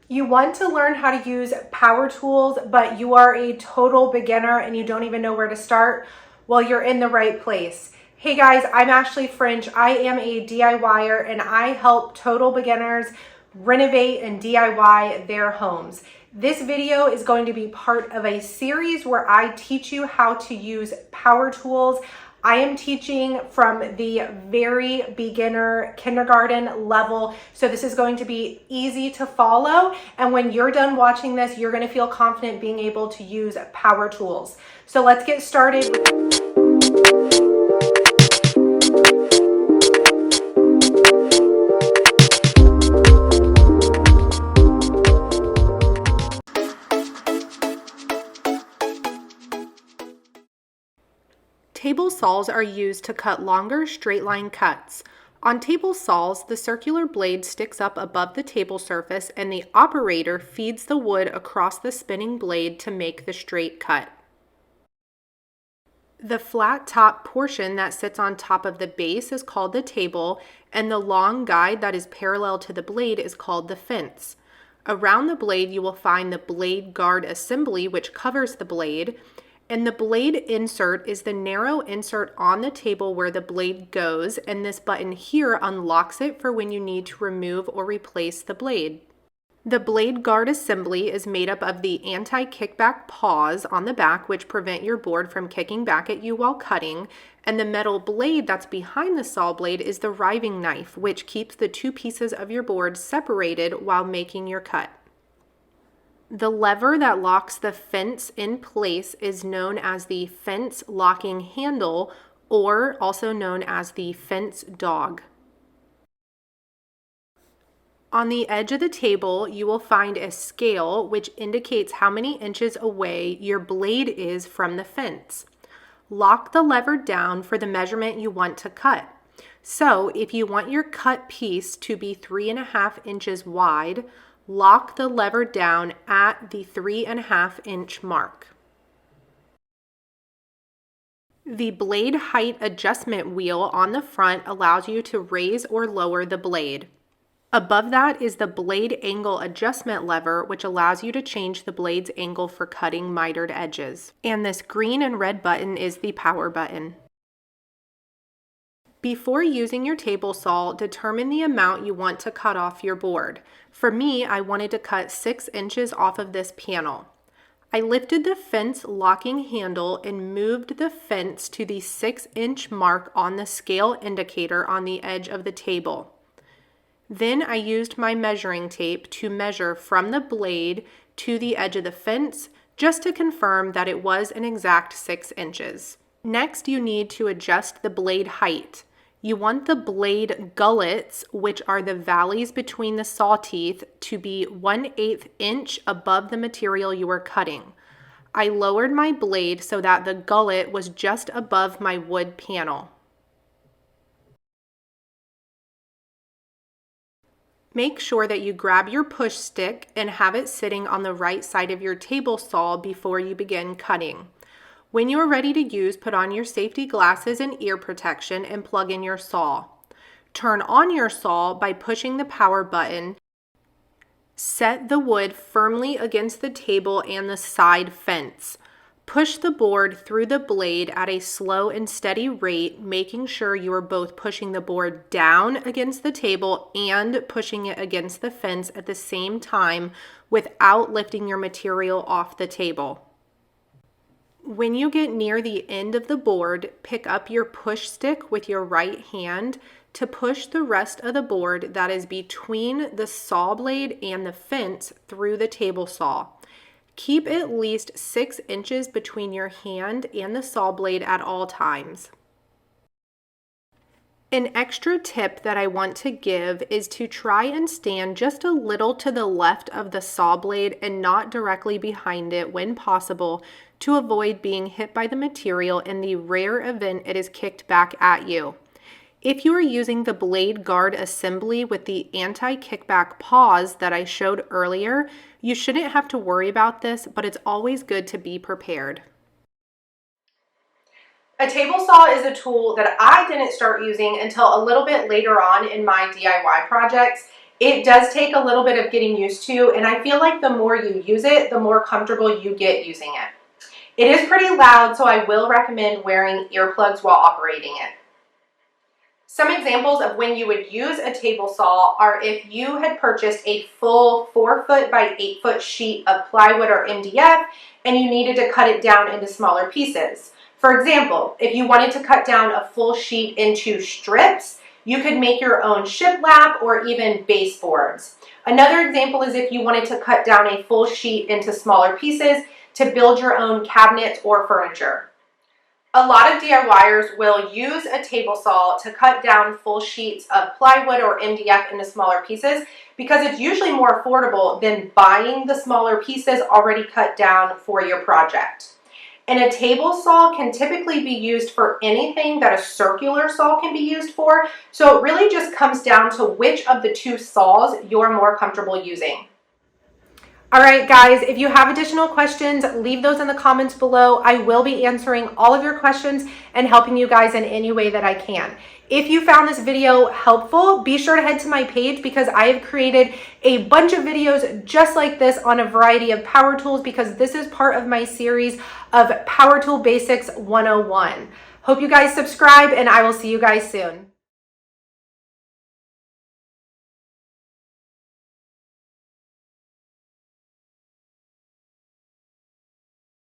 You want to learn how to use power tools, but you are a total beginner and you don't even know where to start? Well, you're in the right place. Hey guys, I'm Ashley French. I am a DIYer and I help total beginners renovate and DIY their homes. This video is going to be part of a series where I teach you how to use power tools. I am teaching from the very beginner kindergarten level, so this is going to be easy to follow. And when you're done watching this, you're going to feel confident being able to use power tools. So let's get started. Table saws are used to cut longer straight line cuts. On table saws, the circular blade sticks up above the table surface and the operator feeds the wood across the spinning blade to make the straight cut. The flat top portion that sits on top of the base is called the table, and the long guide that is parallel to the blade is called the fence. Around the blade, you will find the blade guard assembly, which covers the blade. And the blade insert is the narrow insert on the table where the blade goes, and this button here unlocks it for when you need to remove or replace the blade. The blade guard assembly is made up of the anti-kickback paws on the back, which prevent your board from kicking back at you while cutting, and the metal blade that's behind the saw blade is the riving knife, which keeps the two pieces of your board separated while making your cut. The lever that locks the fence in place is known as the fence locking handle, or also known as the fence dog. On the edge of the table, you will find a scale which indicates how many inches away your blade is from the fence. Lock the lever down for the measurement you want to cut. So if you want your cut piece to be 3.5 inches wide, lock the lever down at the 3.5 inch mark. The blade height adjustment wheel on the front allows you to raise or lower the blade. Above that is the blade angle adjustment lever, which allows you to change the blade's angle for cutting mitered edges. And this green and red button is the power button. Before using your table saw, determine the amount you want to cut off your board. For me, I wanted to cut 6 inches off of this panel. I lifted the fence locking handle and moved the fence to the 6-inch mark on the scale indicator on the edge of the table. Then I used my measuring tape to measure from the blade to the edge of the fence, just to confirm that it was an exact 6 inches. Next, you need to adjust the blade height. You want the blade gullets, which are the valleys between the saw teeth, to be 1/8 inch above the material you are cutting. I lowered my blade so that the gullet was just above my wood panel. Make sure that you grab your push stick and have it sitting on the right side of your table saw before you begin cutting. When you are ready to use, put on your safety glasses and ear protection and plug in your saw. Turn on your saw by pushing the power button. Set the wood firmly against the table and the side fence. Push the board through the blade at a slow and steady rate, making sure you are both pushing the board down against the table and pushing it against the fence at the same time without lifting your material off the table. When you get near the end of the board, pick up your push stick with your right hand to push the rest of the board that is between the saw blade and the fence through the table saw. Keep at least 6 inches between your hand and the saw blade at all times. An extra tip that I want to give is to try and stand just a little to the left of the saw blade and not directly behind it when possible, to avoid being hit by the material in the rare event it is kicked back at you. If you are using the blade guard assembly with the anti-kickback paws that I showed earlier, you shouldn't have to worry about this, but it's always good to be prepared. A table saw is a tool that I didn't start using until a little bit later on in my DIY projects. It does take a little bit of getting used to, and I feel like the more you use it, the more comfortable you get using it. It is pretty loud, so I will recommend wearing earplugs while operating it. Some examples of when you would use a table saw are if you had purchased a full 4-foot by 8-foot sheet of plywood or MDF and you needed to cut it down into smaller pieces. For example, if you wanted to cut down a full sheet into strips, you could make your own shiplap or even baseboards. Another example is if you wanted to cut down a full sheet into smaller pieces to build your own cabinets or furniture. A lot of DIYers will use a table saw to cut down full sheets of plywood or MDF into smaller pieces because it's usually more affordable than buying the smaller pieces already cut down for your project. And a table saw can typically be used for anything that a circular saw can be used for, so it really just comes down to which of the two saws you're more comfortable using. All right, guys, if you have additional questions, leave those in the comments below. I will be answering all of your questions and helping you guys in any way that I can. If you found this video helpful, be sure to head to my page because I have created a bunch of videos just like this on a variety of power tools because this is part of my series of Power Tool Basics 101. Hope you guys subscribe and I will see you guys soon.